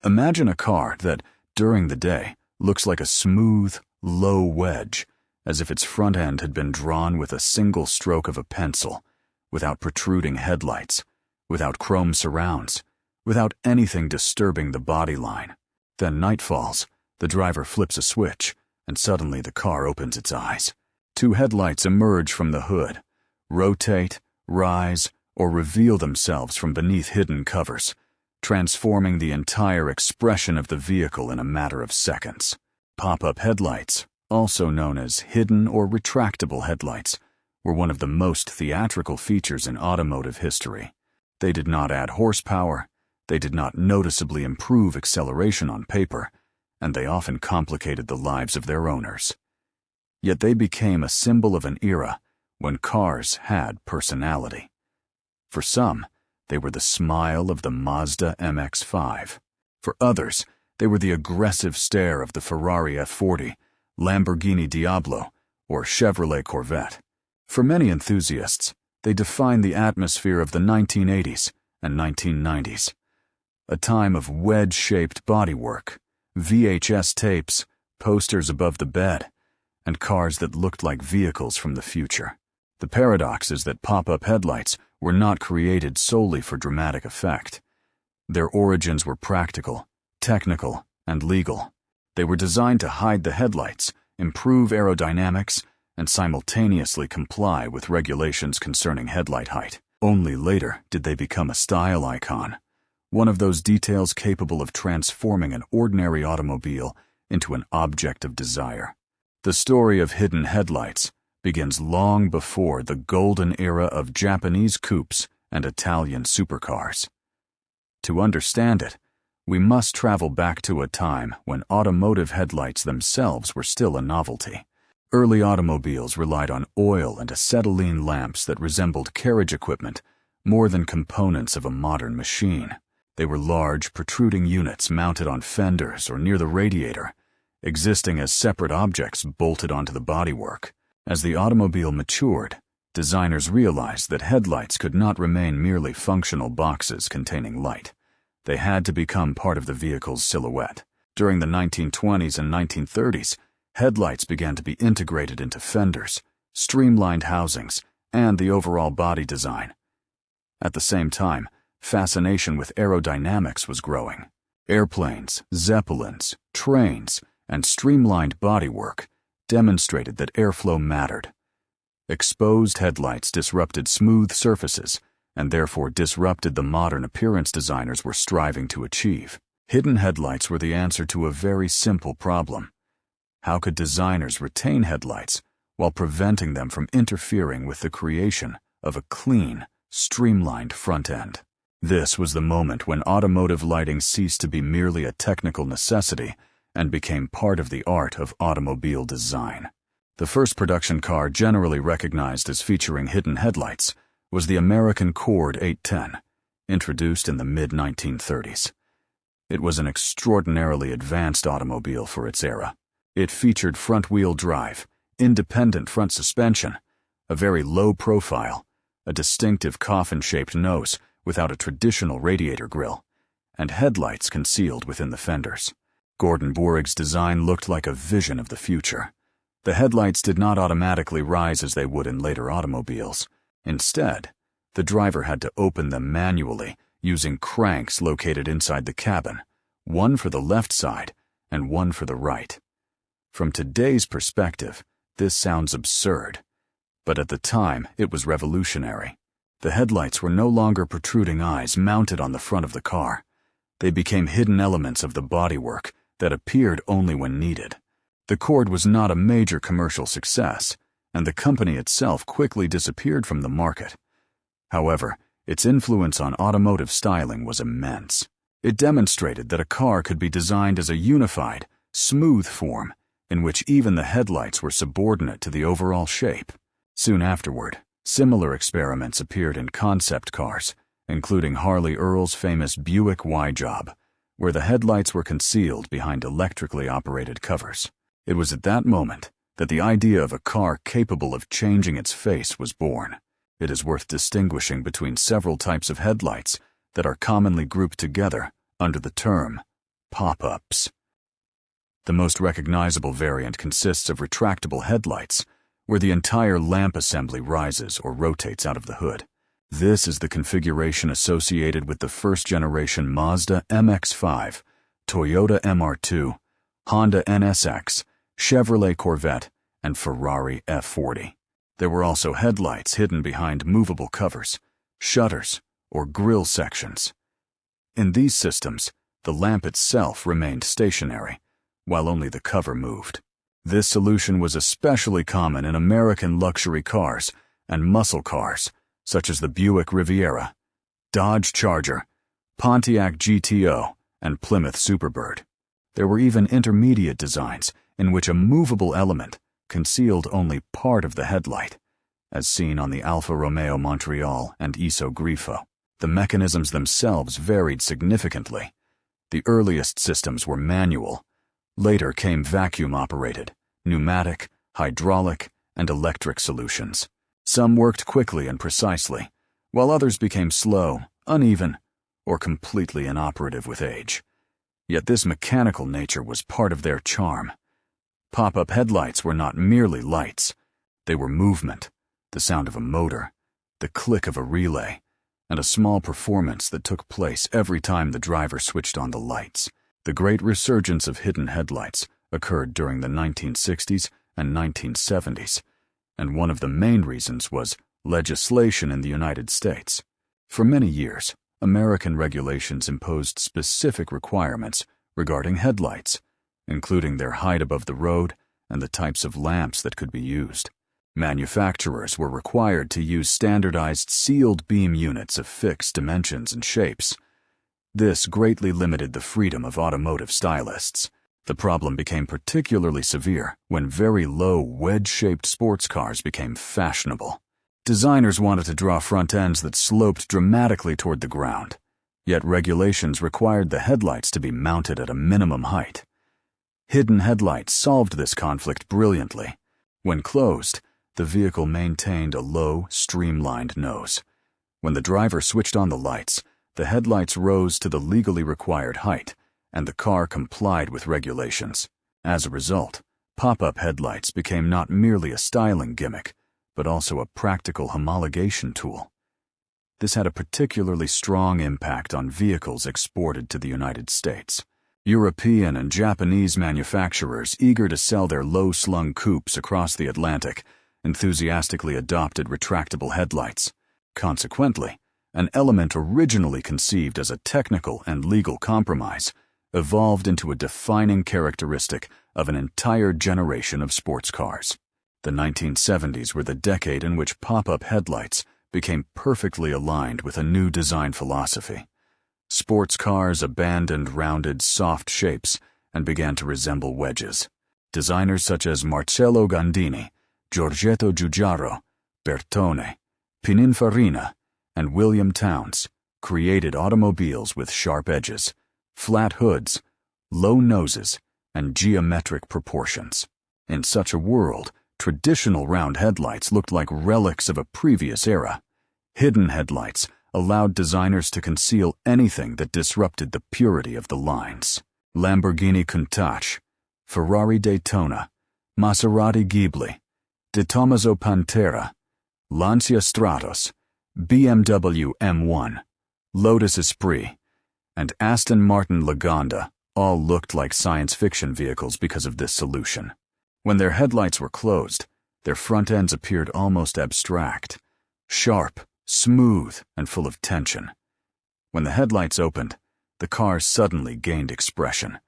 Imagine a car that, during the day, looks like a smooth, low wedge, as if its front end had been drawn with a single stroke of a pencil, without protruding headlights, without chrome surrounds, without anything disturbing the body line. Then night falls, the driver flips a switch, and suddenly the car opens its eyes. Two headlights emerge from the hood, rotate, rise, or reveal themselves from beneath hidden covers, transforming the entire expression of the vehicle in a matter of seconds. Pop-up headlights, also known as hidden or retractable headlights, were one of the most theatrical features in automotive history. They did not add horsepower, they did not noticeably improve acceleration on paper, and they often complicated the lives of their owners. Yet they became a symbol of an era when cars had personality. For some, they were the smile of the Mazda MX-5. For others, they were the aggressive stare of the Ferrari F40, Lamborghini Diablo, or Chevrolet Corvette. For many enthusiasts, they defined the atmosphere of the 1980s and 1990s, a time of wedge-shaped bodywork, VHS tapes, posters above the bed, and cars that looked like vehicles from the future. The paradox is that pop-up headlights were not created solely for dramatic effect. Their origins were practical, technical, and legal. They were designed to hide the headlights, improve aerodynamics, and simultaneously comply with regulations concerning headlight height. Only later did they become a style icon, one of those details capable of transforming an ordinary automobile into an object of desire. The story of hidden headlights begins long before the golden era of Japanese coupes and Italian supercars. To understand it, we must travel back to a time when automotive headlights themselves were still a novelty. Early automobiles relied on oil and acetylene lamps that resembled carriage equipment more than components of a modern machine. They were large, protruding units mounted on fenders or near the radiator, existing as separate objects bolted onto the bodywork. As the automobile matured, designers realized that headlights could not remain merely functional boxes containing light. They had to become part of the vehicle's silhouette. During the 1920s and 1930s, headlights began to be integrated into fenders, streamlined housings, and the overall body design. At the same time, fascination with aerodynamics was growing. Airplanes, zeppelins, trains, and streamlined bodywork demonstrated that airflow mattered. Exposed headlights disrupted smooth surfaces and therefore disrupted the modern appearance designers were striving to achieve. Hidden headlights were the answer to a very simple problem. How could designers retain headlights while preventing them from interfering with the creation of a clean, streamlined front end? This was the moment when automotive lighting ceased to be merely a technical necessity and became part of the art of automobile design. The first production car generally recognized as featuring hidden headlights was the American Cord 810, introduced in the mid-1930s. It was an extraordinarily advanced automobile for its era. It featured front-wheel drive, independent front suspension, a very low profile, a distinctive coffin-shaped nose without a traditional radiator grille, and headlights concealed within the fenders. Gordon Borig's design looked like a vision of the future. The headlights did not automatically rise as they would in later automobiles. Instead, the driver had to open them manually using cranks located inside the cabin, one for the left side and one for the right. From today's perspective, this sounds absurd, but at the time it was revolutionary. The headlights were no longer protruding eyes mounted on the front of the car. They became hidden elements of the bodywork that appeared only when needed. The Cord was not a major commercial success, and the company itself quickly disappeared from the market. However, its influence on automotive styling was immense. It demonstrated that a car could be designed as a unified, smooth form in which even the headlights were subordinate to the overall shape. Soon afterward, similar experiments appeared in concept cars, including Harley Earl's famous Buick Y-Job, where the headlights were concealed behind electrically operated covers. It was at that moment that the idea of a car capable of changing its face was born. It is worth distinguishing between several types of headlights that are commonly grouped together under the term pop-ups. The most recognizable variant consists of retractable headlights, where the entire lamp assembly rises or rotates out of the hood. This is the configuration associated with the first-generation Mazda MX-5, Toyota MR2, Honda NSX, Chevrolet Corvette, and Ferrari F40. There were also headlights hidden behind movable covers, shutters, or grille sections. In these systems, the lamp itself remained stationary, while only the cover moved. This solution was especially common in American luxury cars and muscle cars, such as the Buick Riviera, Dodge Charger, Pontiac GTO, and Plymouth Superbird. There were even intermediate designs in which a movable element concealed only part of the headlight, as seen on the Alfa Romeo Montreal and Iso Grifo. The mechanisms themselves varied significantly. The earliest systems were manual. Later came vacuum-operated, pneumatic, hydraulic, and electric solutions. Some worked quickly and precisely, while others became slow, uneven, or completely inoperative with age. Yet this mechanical nature was part of their charm. Pop-up headlights were not merely lights. They were movement, the sound of a motor, the click of a relay, and a small performance that took place every time the driver switched on the lights. The great resurgence of hidden headlights occurred during the 1960s and 1970s, and one of the main reasons was legislation in the United States. For many years, American regulations imposed specific requirements regarding headlights, including their height above the road and the types of lamps that could be used. Manufacturers were required to use standardized sealed beam units of fixed dimensions and shapes. This greatly limited the freedom of automotive stylists. The problem became particularly severe when very low, wedge-shaped sports cars became fashionable. Designers wanted to draw front ends that sloped dramatically toward the ground, yet regulations required the headlights to be mounted at a minimum height. Hidden headlights solved this conflict brilliantly. When closed, the vehicle maintained a low, streamlined nose. When the driver switched on the lights, the headlights rose to the legally required height, and the car complied with regulations. As a result, pop-up headlights became not merely a styling gimmick, but also a practical homologation tool. This had a particularly strong impact on vehicles exported to the United States. European and Japanese manufacturers eager to sell their low-slung coupes across the Atlantic enthusiastically adopted retractable headlights. Consequently, an element originally conceived as a technical and legal compromise evolved into a defining characteristic of an entire generation of sports cars. The 1970s were the decade in which pop-up headlights became perfectly aligned with a new design philosophy. Sports cars abandoned rounded, soft shapes and began to resemble wedges. Designers such as Marcello Gandini, Giorgetto Giugiaro, Bertone, Pininfarina, and William Townes created automobiles with sharp edges, flat hoods, low noses, and geometric proportions. In such a world, traditional round headlights looked like relics of a previous era. Hidden headlights allowed designers to conceal anything that disrupted the purity of the lines. Lamborghini Countach, Ferrari Daytona, Maserati Ghibli, De Tomaso Pantera, Lancia Stratos, BMW M1, Lotus Esprit, and Aston Martin Lagonda all looked like science fiction vehicles because of this solution. When their headlights were closed, their front ends appeared almost abstract, sharp, smooth, and full of tension. When the headlights opened, the car suddenly gained expression,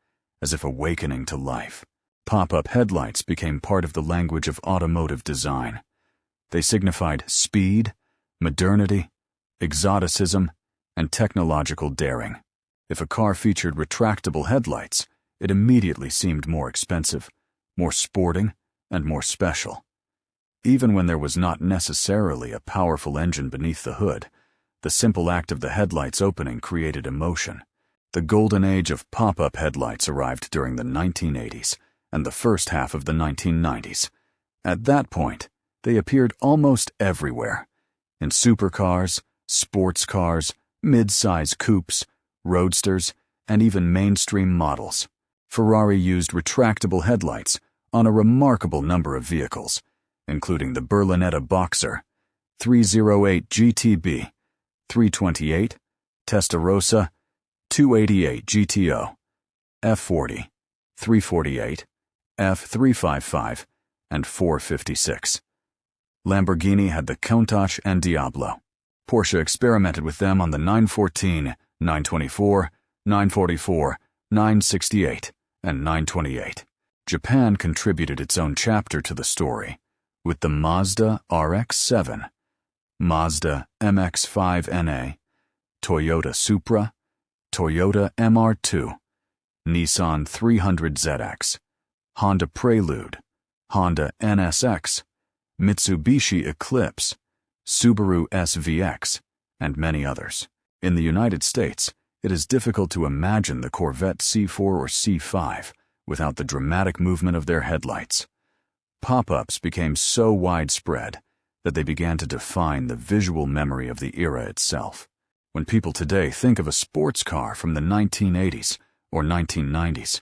as if awakening to life. Pop-up headlights became part of the language of automotive design. They signified speed, modernity, exoticism, and technological daring. If a car featured retractable headlights, it immediately seemed more expensive, more sporting, and more special. Even when there was not necessarily a powerful engine beneath the hood, the simple act of the headlights opening created emotion. The golden age of pop-up headlights arrived during the 1980s and the first half of the 1990s. At that point, they appeared almost everywhere, in supercars, sports cars, mid-size coupes, roadsters, and even mainstream models. Ferrari used retractable headlights on a remarkable number of vehicles, including the Berlinetta Boxer, 308 GTB, 328, Testarossa, 288 GTO, F40, 348, F355, and 456. Lamborghini had the Countach and Diablo. Porsche experimented with them on the 914, 924, 944, 968, and 928. Japan contributed its own chapter to the story with the Mazda RX-7, Mazda MX-5NA, Toyota Supra, Toyota MR2, Nissan 300ZX, Honda Prelude, Honda NSX, Mitsubishi Eclipse, Subaru SVX, and many others. In the United States, it is difficult to imagine the Corvette C4 or C5 without the dramatic movement of their headlights. Pop-ups became so widespread that they began to define the visual memory of the era itself. When people today think of a sports car from the 1980s or 1990s,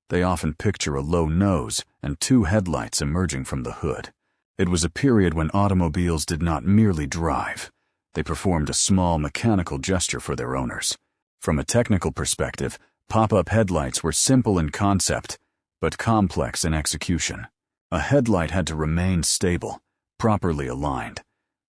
they often picture a low nose and two headlights emerging from the hood. It was a period when automobiles did not merely drive. They performed a small mechanical gesture for their owners. From a technical perspective, pop-up headlights were simple in concept, but complex in execution. A headlight had to remain stable, properly aligned,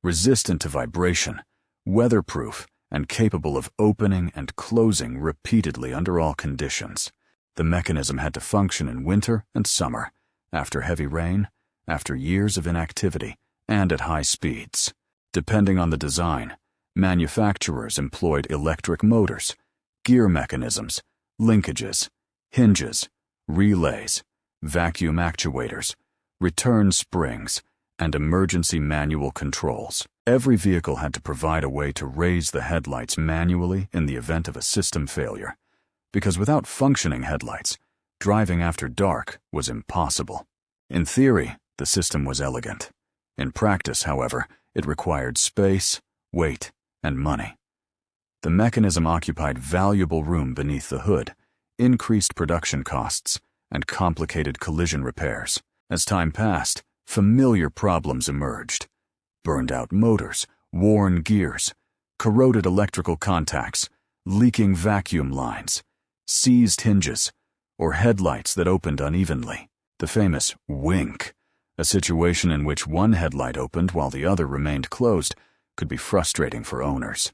resistant to vibration, weatherproof, and capable of opening and closing repeatedly under all conditions. The mechanism had to function in winter and summer, after heavy rain, after years of inactivity, and at high speeds. Depending on the design, manufacturers employed electric motors, gear mechanisms, linkages, hinges, relays, vacuum actuators, return springs, and emergency manual controls. Every vehicle had to provide a way to raise the headlights manually in the event of a system failure, because without functioning headlights, driving after dark was impossible. In theory, the system was elegant. In practice, however, it required space, weight, and money. The mechanism occupied valuable room beneath the hood, increased production costs, and complicated collision repairs. As time passed, familiar problems emerged. Burned-out motors, worn gears, corroded electrical contacts, leaking vacuum lines, seized hinges, or headlights that opened unevenly. The famous wink, a situation in which one headlight opened while the other remained closed, could be frustrating for owners.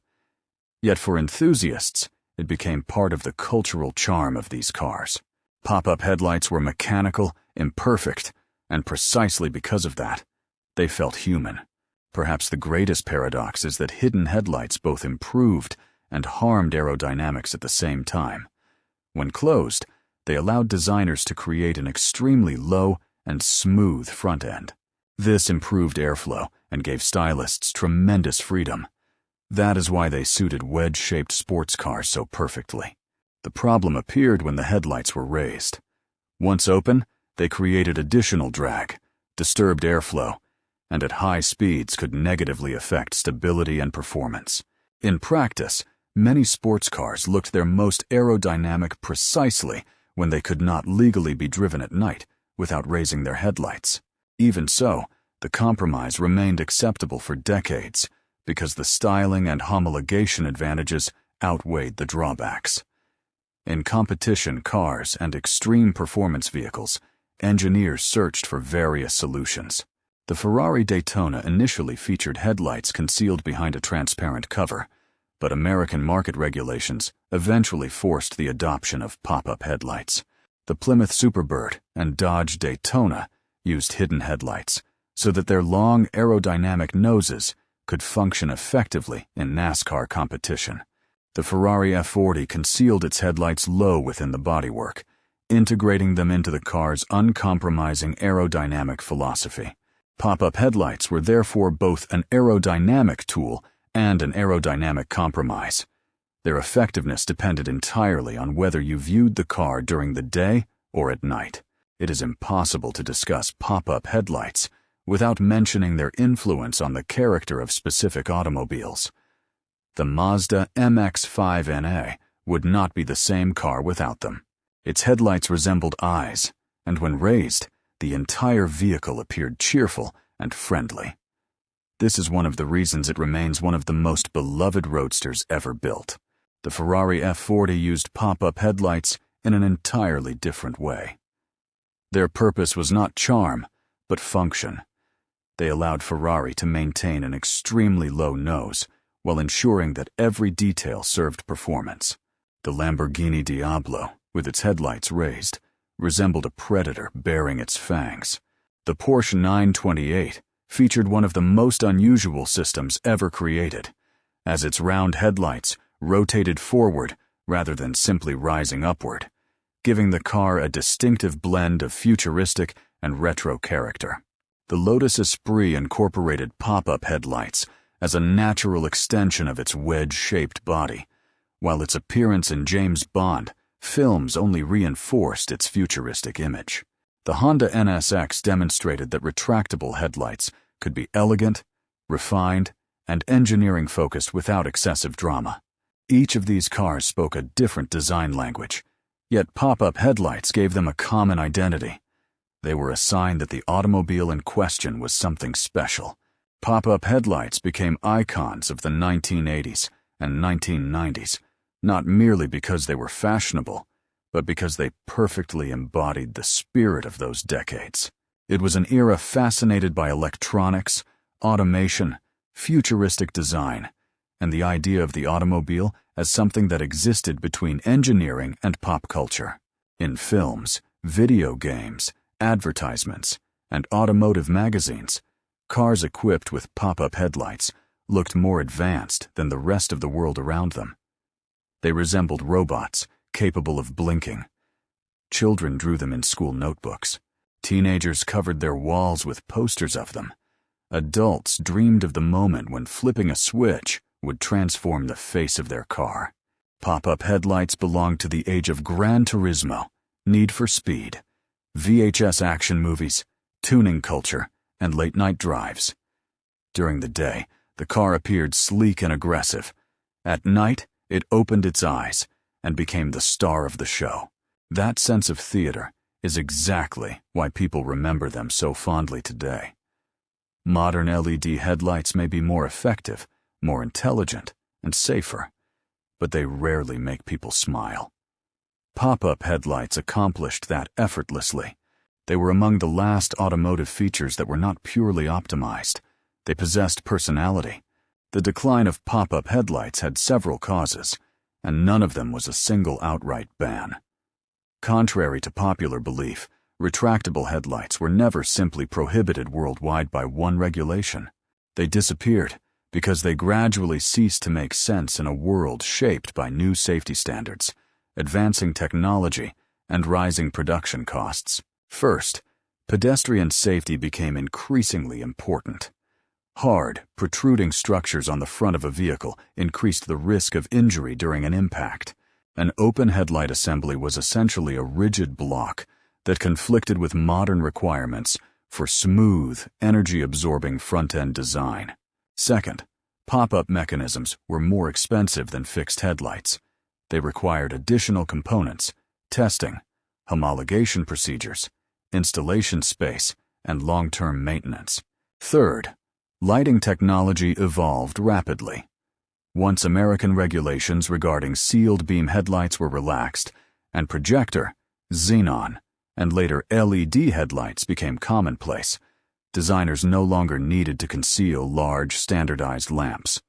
Yet for enthusiasts, it became part of the cultural charm of these cars. Pop-up headlights were mechanical, imperfect, and precisely because of that, they felt human. Perhaps the greatest paradox is that hidden headlights both improved and harmed aerodynamics at the same time. When closed, they allowed designers to create an extremely low and smooth front end. This improved airflow and gave stylists tremendous freedom. That is why they suited wedge-shaped sports cars so perfectly. The problem appeared when the headlights were raised. Once open, they created additional drag, disturbed airflow, and at high speeds could negatively affect stability and performance. In practice, many sports cars looked their most aerodynamic precisely when they could not legally be driven at night without raising their headlights. Even so, the compromise remained acceptable for decades because the styling and homologation advantages outweighed the drawbacks. In competition cars and extreme performance vehicles, engineers searched for various solutions. The Ferrari Daytona initially featured headlights concealed behind a transparent cover, but American market regulations eventually forced the adoption of pop-up headlights. The Plymouth Superbird and Dodge Daytona used hidden headlights so that their long aerodynamic noses could function effectively in NASCAR competition. The Ferrari F40 concealed its headlights low within the bodywork, integrating them into the car's uncompromising aerodynamic philosophy. Pop-up headlights were therefore both an aerodynamic tool and an aerodynamic compromise. Their effectiveness depended entirely on whether you viewed the car during the day or at night. It is impossible to discuss pop-up headlights without mentioning their influence on the character of specific automobiles. The Mazda MX-5NA would not be the same car without them. Its headlights resembled eyes, and when raised, the entire vehicle appeared cheerful and friendly. This is one of the reasons it remains one of the most beloved roadsters ever built. The Ferrari F40 used pop-up headlights in an entirely different way. Their purpose was not charm, but function. They allowed Ferrari to maintain an extremely low nose while ensuring that every detail served performance. The Lamborghini Diablo, with its headlights raised, resembled a predator baring its fangs. The Porsche 928 featured one of the most unusual systems ever created, as its round headlights rotated forward rather than simply rising upward, giving the car a distinctive blend of futuristic and retro character. The Lotus Esprit incorporated pop-up headlights as a natural extension of its wedge-shaped body, while its appearance in James Bond films only reinforced its futuristic image. The Honda NSX demonstrated that retractable headlights could be elegant, refined, and engineering-focused without excessive drama. Each of these cars spoke a different design language, yet pop-up headlights gave them a common identity. They were a sign that the automobile in question was something special. Pop-up headlights became icons of the 1980s and 1990s, not merely because they were fashionable, but because they perfectly embodied the spirit of those decades. It was an era fascinated by electronics, automation, futuristic design, and the idea of the automobile as something that existed between engineering and pop culture. In films, video games, advertisements, and automotive magazines, cars equipped with pop-up headlights looked more advanced than the rest of the world around them. They resembled robots, capable of blinking. Children drew them in school notebooks. Teenagers covered their walls with posters of them. Adults dreamed of the moment when flipping a switch would transform the face of their car. Pop-up headlights belonged to the age of Gran Turismo, Need for Speed, VHS action movies, tuning culture, and late-night drives. During the day, the car appeared sleek and aggressive. At night, it opened its eyes and became the star of the show. That sense of theater is exactly why people remember them so fondly today. Modern LED headlights may be more effective, more intelligent, and safer, but they rarely make people smile. Pop-up headlights accomplished that effortlessly. They were among the last automotive features that were not purely optimized. They possessed personality. The decline of pop-up headlights had several causes, and none of them was a single outright ban. Contrary to popular belief, retractable headlights were never simply prohibited worldwide by one regulation. They disappeared because they gradually ceased to make sense in a world shaped by new safety standards, advancing technology, and rising production costs. First, pedestrian safety became increasingly important. Hard, protruding structures on the front of a vehicle increased the risk of injury during an impact. An open headlight assembly was essentially a rigid block that conflicted with modern requirements for smooth, energy-absorbing front-end design. Second, pop-up mechanisms were more expensive than fixed headlights. They required additional components, testing, homologation procedures, installation space, and long-term maintenance. Third, lighting technology evolved rapidly. Once American regulations regarding sealed beam headlights were relaxed, and projector, xenon, and later LED headlights became commonplace, designers no longer needed to conceal large, standardized lamps.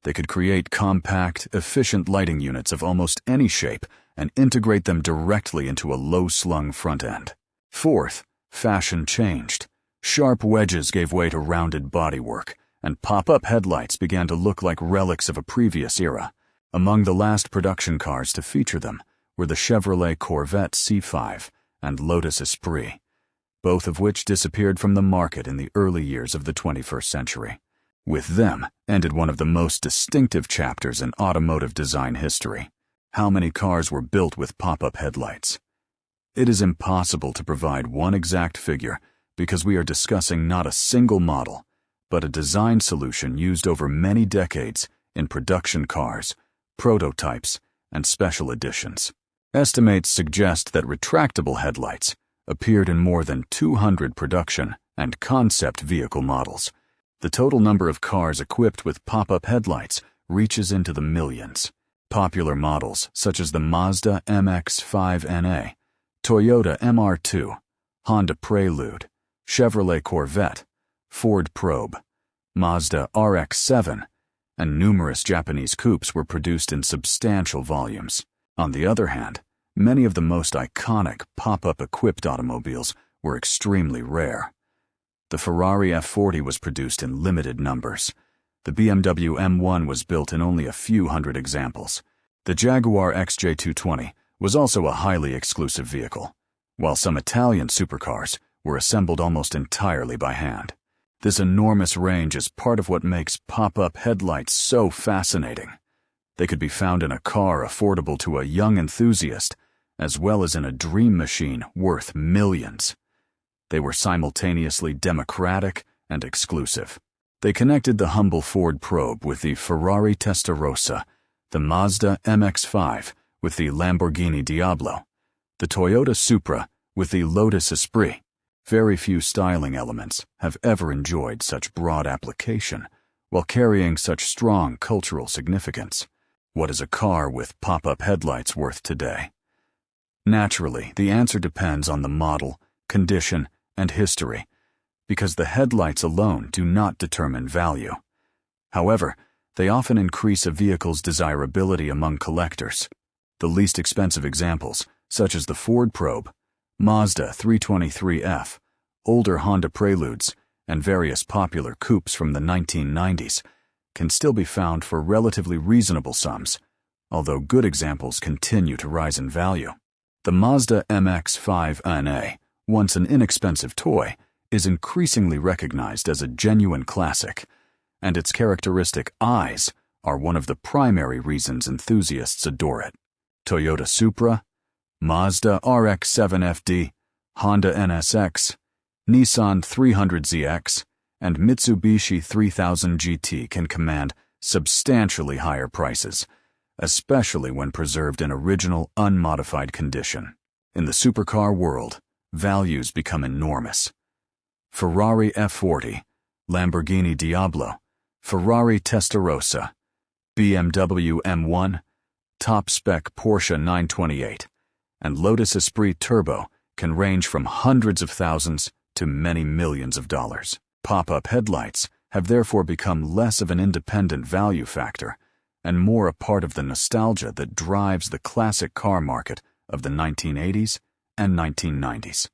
They could create compact, efficient lighting units of almost any shape and integrate them directly into a low-slung front end. Fourth, fashion changed. Sharp wedges gave way to rounded bodywork, and pop-up headlights began to look like relics of a previous era. Among the last production cars to feature them were the Chevrolet Corvette C5 and Lotus Esprit, both of which disappeared from the market in the early years of the 21st century. With them ended one of the most distinctive chapters in automotive design history. How many cars were built with pop-up headlights? It is impossible to provide one exact figure because we are discussing not a single model, but a design solution used over many decades in production cars, prototypes, and special editions. Estimates suggest that retractable headlights appeared in more than 200 production and concept vehicle models. The total number of cars equipped with pop-up headlights reaches into the millions. Popular models such as the Mazda MX-5NA, Toyota MR2, Honda Prelude, Chevrolet Corvette, Ford Probe, Mazda RX-7, and numerous Japanese coupes were produced in substantial volumes. On the other hand, many of the most iconic pop-up equipped automobiles were extremely rare. The Ferrari F40 was produced in limited numbers. The BMW M1 was built in only a few hundred examples. The Jaguar XJ220 was also a highly exclusive vehicle, while some Italian supercars were assembled almost entirely by hand. This enormous range is part of what makes pop-up headlights so fascinating. They could be found in a car affordable to a young enthusiast, as well as in a dream machine worth millions. They were simultaneously democratic and exclusive. They connected the humble Ford Probe with the Ferrari Testarossa, the Mazda MX-5 with the Lamborghini Diablo, the Toyota Supra with the Lotus Esprit. Very few styling elements have ever enjoyed such broad application while carrying such strong cultural significance. What is a car with pop-up headlights worth today? Naturally, the answer depends on the model, condition, and history, because the headlights alone do not determine value. However, they often increase a vehicle's desirability among collectors. The least expensive examples, such as the Ford Probe, Mazda 323F, older Honda Preludes, and various popular coupes from the 1990s, can still be found for relatively reasonable sums, although good examples continue to rise in value. The Mazda MX-5NA, once an inexpensive toy, is increasingly recognized as a genuine classic, and its characteristic eyes are one of the primary reasons enthusiasts adore it. Toyota Supra, Mazda RX-7FD, Honda NSX, Nissan 300ZX, and Mitsubishi 3000 GT can command substantially higher prices, especially when preserved in original, unmodified condition. In the supercar world, values become enormous. Ferrari F40, Lamborghini Diablo, Ferrari Testarossa, BMW M1, top-spec Porsche 928, and Lotus Esprit Turbo can range from hundreds of thousands to many millions of dollars. Pop-up headlights have therefore become less of an independent value factor and more a part of the nostalgia that drives the classic car market of the 1980s and 1990s.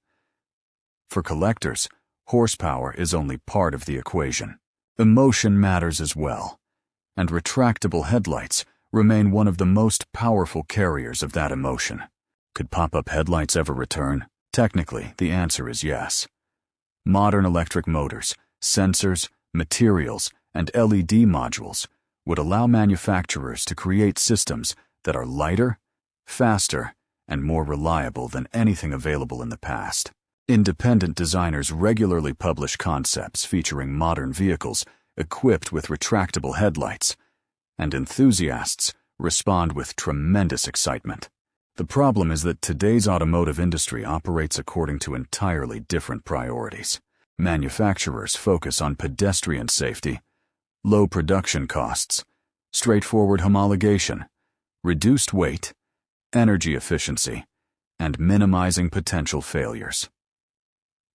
For collectors, horsepower is only part of the equation. Emotion matters as well, and retractable headlights remain one of the most powerful carriers of that emotion. Could pop-up headlights ever return? Technically, the answer is yes. Modern electric motors, sensors, materials, and LED modules would allow manufacturers to create systems that are lighter, faster, and more reliable than anything available in the past. Independent designers regularly publish concepts featuring modern vehicles equipped with retractable headlights, and enthusiasts respond with tremendous excitement. The problem is that today's automotive industry operates according to entirely different priorities. Manufacturers focus on pedestrian safety, low production costs, straightforward homologation, reduced weight, energy efficiency, and minimizing potential failures.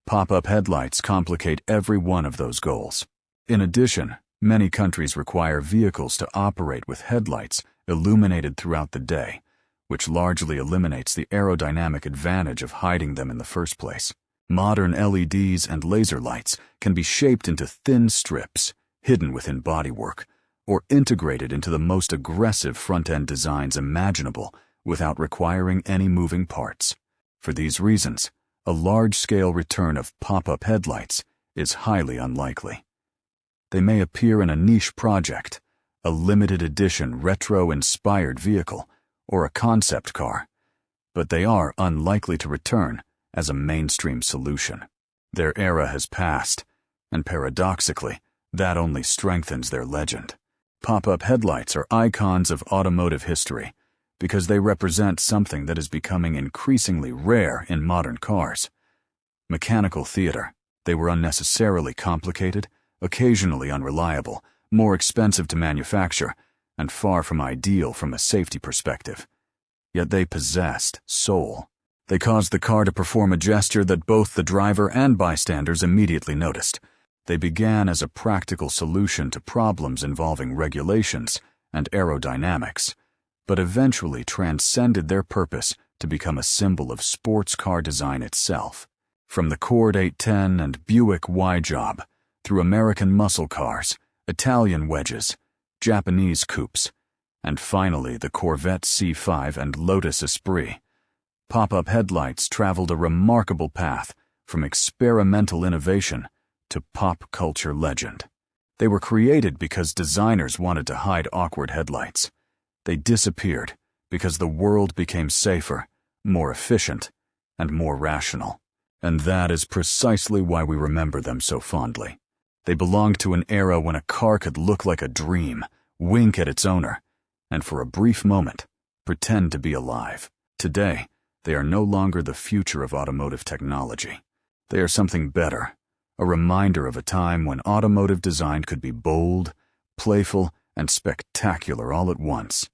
Pop-up headlights complicate every one of those goals. In addition, many countries require vehicles to operate with headlights illuminated throughout the day, which largely eliminates the aerodynamic advantage of hiding them in the first place. Modern LEDs and laser lights can be shaped into thin strips, hidden within bodywork, or integrated into the most aggressive front-end designs imaginable without requiring any moving parts. For these reasons, a large-scale return of pop-up headlights is highly unlikely. They may appear in a niche project, a limited edition retro-inspired vehicle, or a concept car, but they are unlikely to return as a mainstream solution. Their era has passed, and paradoxically, that only strengthens their legend. Pop-up headlights are icons of automotive history, because they represent something that is becoming increasingly rare in modern cars. Mechanical theater. They were unnecessarily complicated, occasionally unreliable, more expensive to manufacture, and far from ideal from a safety perspective. Yet they possessed soul. They caused the car to perform a gesture that both the driver and bystanders immediately noticed. They began as a practical solution to problems involving regulations and aerodynamics, but eventually transcended their purpose to become a symbol of sports car design itself. From the Cord 810 and Buick Y-Job, through American muscle cars, Italian wedges, Japanese coupes, and finally the Corvette C5 and Lotus Esprit, pop-up headlights traveled a remarkable path from experimental innovation to pop culture legend. They were created because designers wanted to hide awkward headlights. They disappeared because the world became safer, more efficient, and more rational. And that is precisely why we remember them so fondly. They belonged to an era when a car could look like a dream, wink at its owner, and for a brief moment, pretend to be alive. Today, they are no longer the future of automotive technology. They are something better, a reminder of a time when automotive design could be bold, playful, and spectacular all at once.